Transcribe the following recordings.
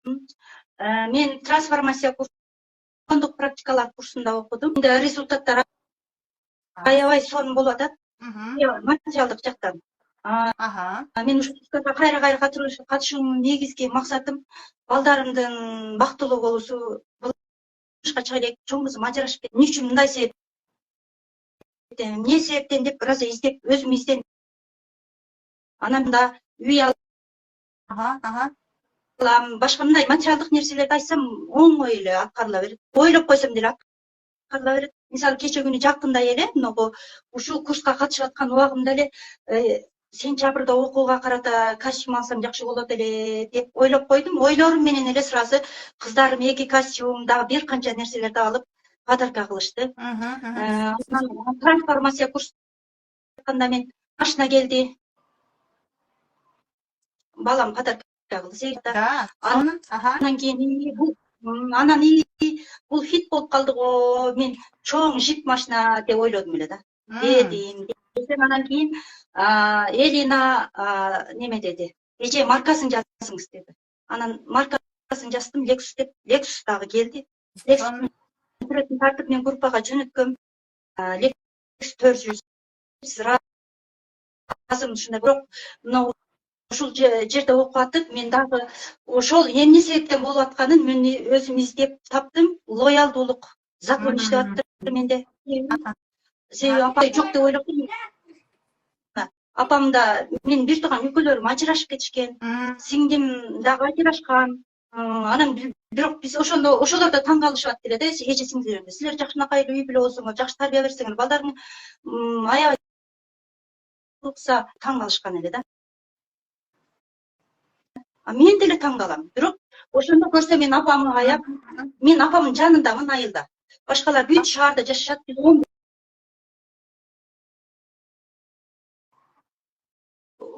Мен трансформация курсундук практикалар курсунда окудум. Результаттар аябай сонун болуп атат. Материалдык жактан. Мен ушул курска кайра катышуумдун негизги максатым балдарымдын бактылуу болуусу, чыга элек, чоң кызым ажырашып кетти. Эмне үчүн мындай себеп? Эмне себептен деп бир аз издеп, өзүм издендим. Анан да үй алам, башка мындай материалдык нерселерди айтсам оңой эле аткарыла берет. Ойлоп койсом деле аткарыла берет. Мисалы кече күнү жакында эле могу ушул курска катышып аткан убагымда эле сентябрда окууга карата костюм алсам жакшы болот эле деп ойлоп койдум. Ойлорум менен эле сразу кыздарым 2 костюм, дагы бир канча нерселерди алып подарка кылышты. Трансформация курсуна атканда мен машина келди. Балам подарка кылды. Анан кийин бул хит болуп калды го, мен чоң жип машина деп ойлодум эле да. Дедим. Анан кийин Элина неме деди. Эже маркасын жазыңыз деди. Анан маркасын жаздым, Lexus деп. Lexus дагы келди. Lexus сүрөтүн тартып мен группага жөнөткөм. Lexus 400 разым ушундай, бирок мына ушул жерде окуп атып, мен дагы ошол эмне себептен болуп атканын мен өзүм издеп таптым. Лоялдуулук закон иштеп атты менде. Себеби апай жок деп ойлоптум. Апам да, мен бир тууган үкөлөрүм ажырашып кетишкен. Сиңдим дагы ажырашкан. Анан бирок биз ошолор да таң калышат эле да, эже сиңдилерде. Силер жакшынакай эле үй бүлө болсоңор, жакшы тарбия берсеңер, балдарың аябай кылса таң калышкан эле да. Мен деле таң калам. Бирок ошондо көрсөм мен апамы аяп, мен апамдын жанындамын айылда. Башкалар бүт шаарда жашашат.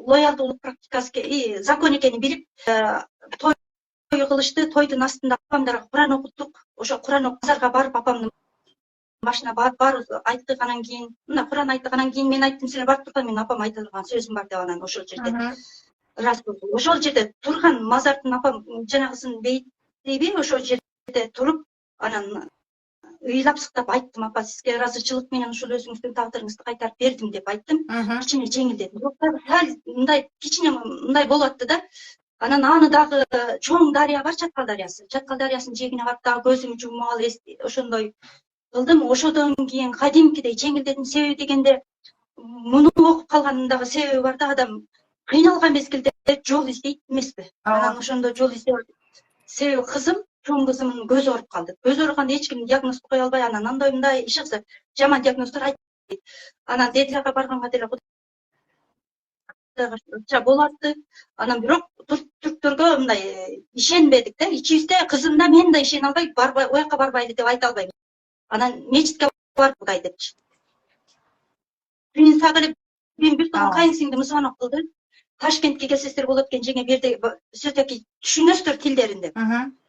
Лоялдуулук практикасы закон экенин билип, той кылышты. Тойдун астында апамдарга Куран окуттук. Ошо Куран базарга барып апамдын башына барып айттыгандан кийин, мына Куран айттыгандан кийин мен айттым, силер барып турган, мен апам айта турган сөзүм бар деп, анан ошол жерде раз болду. Ошол жерде турган мазардын апам жанагысын бейтиби, ошол жерде туруп, анан ыйлап сыктап айттым, апа, сизге ыраазычылык менен ушул өзүңүздүн тагдырыңызды кайтарып бердим деп айттым. Кичине жеңилдетим. Бирок сал мындай кичине мындай болуп атты да. Анан аны дагы чоң дарыя бар, Чаткал дарыясы. Чаткал дарыясынын жээгине барып дагы көзүм жумуп алып ошондой кылдым. Ошодон кийин кадимкидей жеңилдетим. Себеби дегенде муну окуп калганымдагы себеби бар да, адам кыйналган мезгилде жол издейт эмеспи? Анан ошондо жол издеп себеби кызым, чоң кызымдын көзү ооруп калды. Көзү ооруганда эч ким диагноз кое албай, анан андай мындай иш кылса, жаман диагноздор айтпайт. Анан деталга барганга деле болуп атты. Анан бирок түрктөргө мындай ишенбедик да. Ичибизде кызым да мен да ишене албай, ояка барбайлы деп айта албайм. Анан мечитке барып Кудай депчи. Мен сагы эле мен бир тууган кайын сиңдим звонок кылды. Ташкентке келсеңиздер болот экен, жеңе бир жерде сөздөки түшүнөсүздөр тилдерин деп.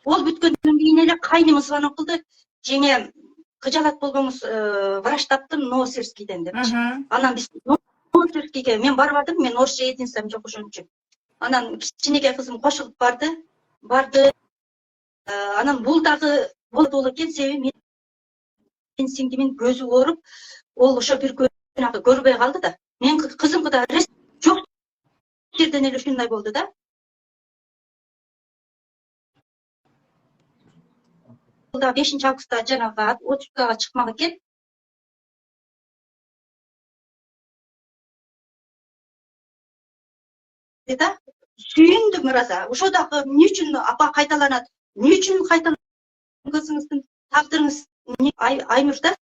Ол бүткөндөн кийин эле кайным звонок кылды. Жеңе кыжалат болбоңуз, врач таптым Новосибирскийден депчи. Анан биз Новосибирскийге мен барбадым, мен орусча единством жок ошон үчүн. Анан кичинекей кызым кошулуп барды. Анан бул дагы болду экен, себеби мен сиңдимин көзү ооруп, ол ошо бир күнү көрбөй калды да. Мен кызымга да жок жерден эле ушундай болду да. 5 августта жанагы отпускага чыкмак экен. Да, сүйүндүм ырааза. Ошо дагы эмне үчүн апа кайталанат? Эмне үчүн кайталанат? Кызыңыздын тагдырыңыз Аймурда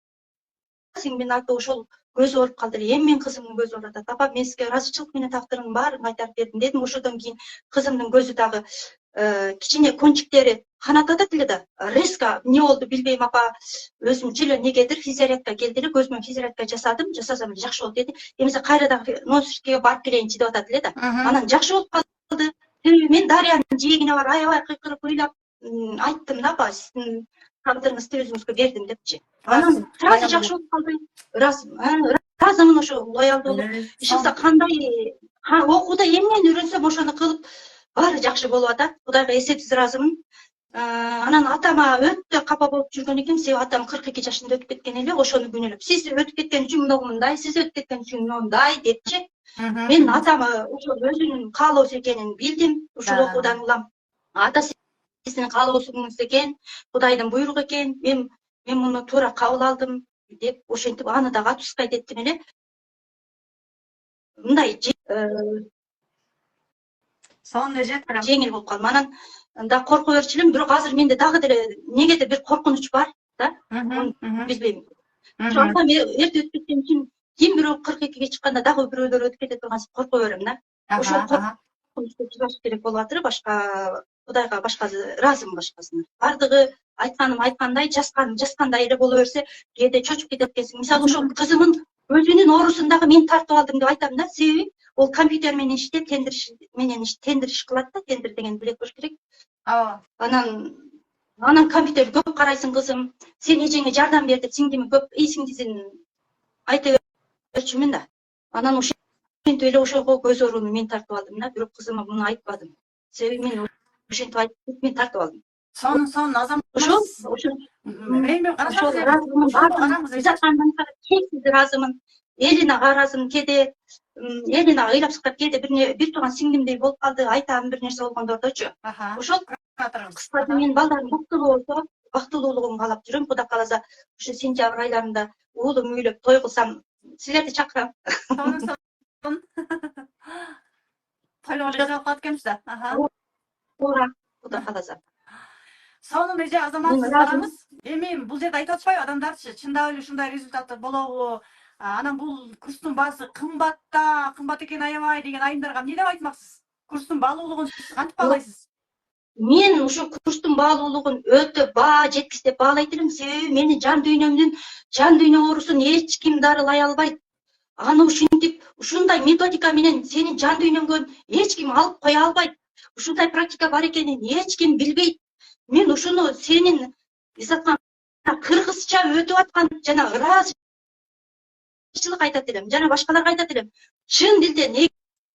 сиңдин аты ошол көзү ооруп калды эле. Эми мен кызымдын көзү ооруп атат. Апа, мен сизге ыраазычылык менен тагдырымдын баарын кайтарып бердим дедим. Ошодон кийин кызымдын көзү дагы кичине кончиктери канат атат эле да. Резко эмне болду билбейм, апа. Өзүмчө эле негедир физиотерапевтке келди эле, көзүмө физиотерапия жасасам эле жакшы болот деди. Эмесе кайра дагы Новосибирскийге барып келейинчи деп атат эле да. Анан жакшы болуп калды. Мен Дарьянын жээгине барып аябай кыйкырып ыйлап айттым да, апа, сиздин тагдырыңызды өзүңүзгө бердим депчи. Анан сразу жакшы болуп калды. Ыраазымын ошо лоялдуулук. Иш кылса кандай окууда эмнени үйрөнсөм ошону кылып баары жакшы болуп атат. Кудайга эсепсиз ыраазымын. Анан атама өтө капа болуп жүргөн экем, себеби атам 42 жашында өтүп кеткен эле. Ошону күнөөлөп, сиз өтүп кеткен үчүн мындай, сиз өтүп кеткен үчүн мындай депчи. Мен атамы ошол өзүнүн каалоосу экенин билдим. Ушул окуудан улам ата сиздин каалоосуңуз экен, Кудайдын буйругу экен. Мен муну туура кабыл алдым деп ошентип аны дагы отпускать эттим эле. Мындай сонун эже жеңил болуп калдым. Анан да коркуп берчү элем, бирок азыр менде дагы деле негедир бир коркунуч бар да. Билбейм. Ошо атам эрте өтүп кеткен үчүн ким бирөө 42-ге чыкканда дагы бирөөлөр өтүп кетет тургансып коркуп берем да. Ошол коркунучту чыгаш керек болуп атыр. Башка Кудайга башкасы ыраазымын башкасына. Бардыгы айтканым айткандай, жазганым жазгандай эле боло берсе, кээде чочуп кетет экенсиң. Мисалы ошол кызымын өзүнүн оорусун дагы мен тартып алдым деп айтам да. Себеби ол компьютер менен иштеп, тендер иш кылат да. Тендер деген билет болуш керек. Анан компьютер көп карайсың кызым, сен эжеңе жардам бер деп сиңдими көп сиңдисин айта берчүмүн да. Анан ошентип эле ошого көз ооруну мен тартып алдым да. Бирок кызыма муну айтпадым. Себеби мен ошентип айтып мен тартып алдым. Сонун азам. Ошол чексиз ыраазымын. Элинага ыраазымын. Кээде Элина ыйлап сыктап, кээде бир тууган сиңдимдей болуп калды, айтам бир нерсе болгондордочу. Ошол кыскасы мен балдарым бактылуу болсо, бактылуулугун каалап жүрөм. Кудай кааласа, ушу сентябрь айларында уулум үйлөп той кылсам, силерди чакырам. Сонун. Тойлоо эле алып калат экенбиз да. Туура, Кудай кааласа. Сонун эже, азаматсыз барабыз. Эми бул жерде айтып атышпайбы адамдарчы, чындап эле ушундай результаты болобу? Анан бул курстун баасы кымбат экени аябай деген айымдарга эмне деп айтмаксыз? Курстун баалуулугун сиз кантип баалайсыз? Мен ушу курстун баалуулугун өтө баа жеткис деп баалайт элем. Себеби менин жан дүйнө оорусун эч ким дарылай албайт. Аны ушинтип, ушундай методика менен сенин жан дүйнөңгө эч ким алып кое албайт. Ушундай практика бар экенин эч ким билбейт. Мен ушуну сенин изаткан кыргызча өтүп аткан жана ыраазычылык айтат элем, жана башкаларга айтат элем. Чын дилден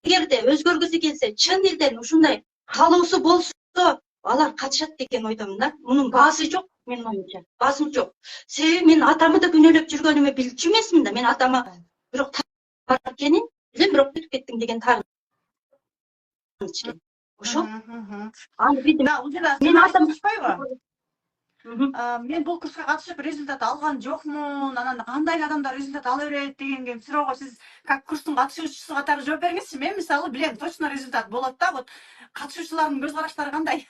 эгерде өзгөргүсү келсе, чын дилден ушундай каалоосу болсо, алар катышат деген ойдомун да. Мунун баасы жок, менин оюмча. Баасы жок. Себеби мен атамды да күнөөлөп жүргөнүмө билчү эмесмин да. Мен атама бирок бар экенин билем, бирок өтүп кеттиң деген тагыныч. Ошо. Аны билдим. Мен атам түшпөйбү? Мен бул курска катышып результат алган жокмун, анан кандай адамдар результат ала берет дегенге суроого сиз как курстун катышуучусу катары жооп бериңизчи. Мен мисалы билем, точно результат болот да. Вот катышуучулардын көз караштары кандай?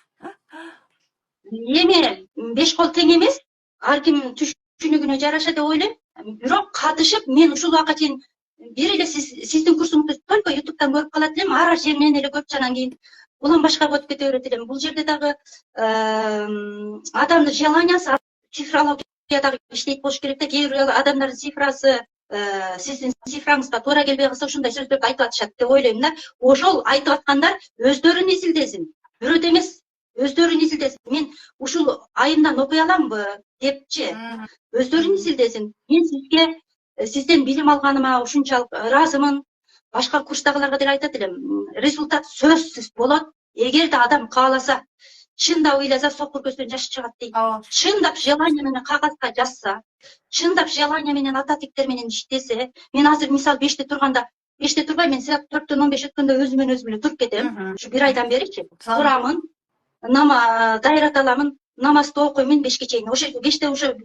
Эми 5 кол тең эмес. Ар ким түшүнүгүнө жараша деп ойлойм. Бирок катышып мен ушул убакка чейин бир эле сиздин курсуңузду только YouTube'дан көрүп калат элем, ар жеринен эле көрүп, анан кийин улам башкага өтүп кете берет элем. Бул жерде дагы адамдын желаниясы, цифрология дагы иштейт болуш керек да. Кээ бир адамдардын цифрасы сиздин цифраңызга туура келбей калса, ушундай сөздөрдү айтып атышат деп ойлойм да. Ошол айтып аткандар өздөрүн изилдесин. Бирөөдө эмес, өздөрүн изилдесин. Мен ушул айымдан окуй аламбы депчи, өздөрүн изилдесин. Мен сизге сизден билим алганыма ушунчалык ыраазымын. Башка курстагыларга деле айтат элем, результат сөзсүз болот. Эгерде адам кааласа, чындап ыйласа, сокур көздөн жаш чыгат дейт. Чындап желание менен кагазга жазса, чындап желание менен ата тектер менен иштесе, мен азыр мисалы 5те турганда, 5те турбай, мен саат 4төн 15 өткөндө өзүмөн өзүм эле туруп кетем. Ушу бир айдан беричи. Турамын, дайрат аламын, намазды окуймун 5ке чейин. Ошо 5те уже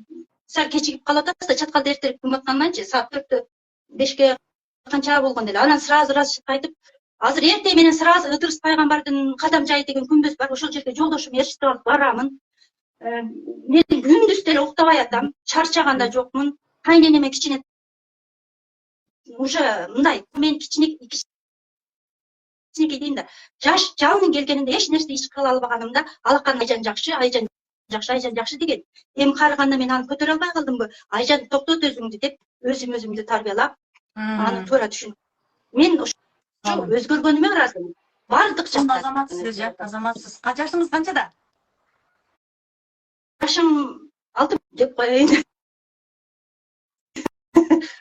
сал кечигип калып атасыз да, чаткалды эртерээк күн батканданчы, саат 4тө 5ке канча болгон эле. Анан сразу айтып, азыр эртең менен сразу Ыдырыс пайгамбардын кадам жайы деген күмбөз бар. Ошол жерге жолдошум эрчитип алып барамын. Мен күндүз деле уктабай атам, чарчаган да жокмун. Кайненеме кичине уже мындай, мен кичинекей дейм да, жаш жалын келгенинде эч нерсе иш кыла албаганымда, алакан айжан жакшы деген. Эми карыганда мен аны көтөрө албай калдымбы? Айжан, токтот өзүңдү деп, өзүмдү тарбиялап, аны туура түшүнүп. Мен ошо өзгөргөнүмө ыраазымын. Бардык жактан. Азаматсыз эже, азаматсыз. Жашыңыз канчада? Жашым 60 деп коеюн.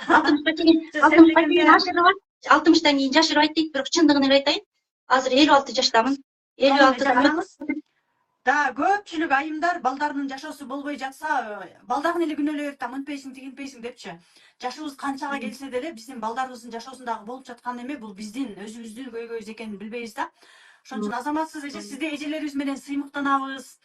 60 60 кийин жашырбайт дейт, бирок чындыгын эле айтайын. Азыр 56 жаштамын. 56 Жараңыз. Да, көпчүлүк айымдар балдарынын жашоосу болбой жатса, балдарын эле күнөөлөй берет да, мынтпейсиң, тигинтпейсиң депчи. Жашыбыз канчага келсе деле биздин балдарыбыздын жашоосундагы болуп жаткан эме бул биздин өзүбүздүн көйгөйүбүз экенин билбейбиз да. Ошон үчүн азаматсыз эже сизде эжелерибиз менен сыймыктанабыз.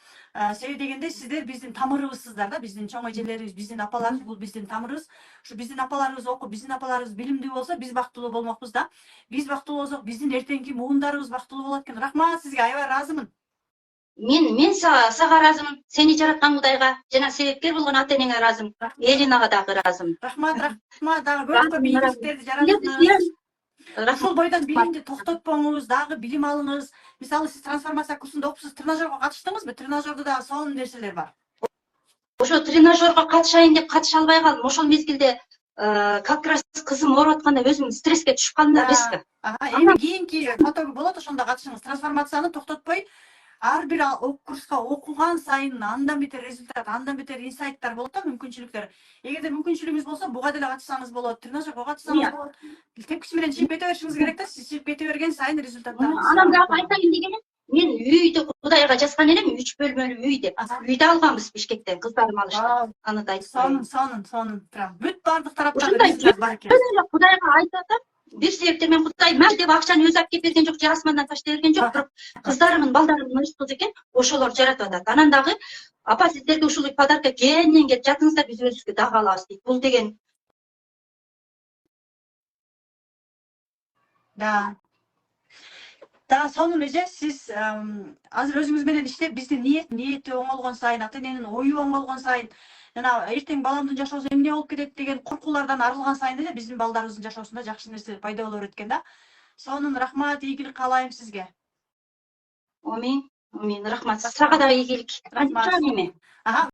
Себеби дегенде сиздер биздин тамырыбызсыздар да, биздин чоң эжелерибиз, биздин апаларыбыз бул биздин тамырыбыз. Ушу биздин апаларыбыз окуп, биздин апаларыбыз билимдүү болсо, биз бактылуу болмокпуз да. Биз бактылуу болсок, биздин эртеңки муундарыбыз бактылуу болот экен. Рахмат сизге, аябай ыраазымын. Мен сага ыраазымын. Сени жараткан Кудайга жана себепкер болгон ата энеңе ыраазымын. Элинага дагы ыраазымын. Рахмат, дагы көп ийгиликтерди жараттыңыз. Ушул бойдон билимди токтотпоңуз, дагы билим алыңыз. Мисалы сиз трансформация курсунда окупсуз, тренажерге катыштыңызбы? Тренажерде дагы сонун нерселер бар. Ошо тренажерге катышайын деп катыша албай калдым. Ошол мезгилде как раз кызым ооруп атканда өзүм стресске түшүп калдым да резко. Эми кийинки потогу болот, ошондо катышыңыз. Трансформацияны токтотпой, ар бир курска окуган сайын андан бетер результат, андан бетер инсайттар болот да, мүмкүнчүлүктөр. Эгерде мүмкүнчүлүгүңүз болсо, буга деле катышсаңыз болот, тренажерге катышсаңыз болот. Тепкичи менен чыгып кете беришиңиз керек да, сиз чыгып кете берген сайын результаттарыңыз. Анан дагы айтайын дегеним, мен үйдө Кудайга жазган элем 3 бөлмөлүү үй деп. Үйдө алганбыз Бишкектен, кыздарым алышты. Аны да айтып. Сонун. Прям бүт бардык тараптарда результат бар экен. Кудайга айтып атам. Бир себептен мен Кудай мал деп акчаны өзү алып кеп берген жок, же асмандан таштай берген жок, бирок кыздарымын, балдарымдын өз кызы экен, ошолор жаратып атат. Анан дагы апа сиздерге ушул подарка кээинен келип жатыңыздар, биз өзүбүзгө дагы алабыз дейт. Бул деген Да, сонун эже, сиз азыр өзүңүз менен иштеп, биздин ниети оңолгон сайын, ата эненин ою оңолгон сайын, жана эртең баламдын жашоосу эмне болуп кетет деген коркуулардан арылган сайын эле биздин балдарыбыздын жашоосунда жакшы нерсе пайда боло берет экен да. Сонун рахмат, ийгилик каалайм сизге. Амин. Рахмат. Сага да ийгилик. Рахмат.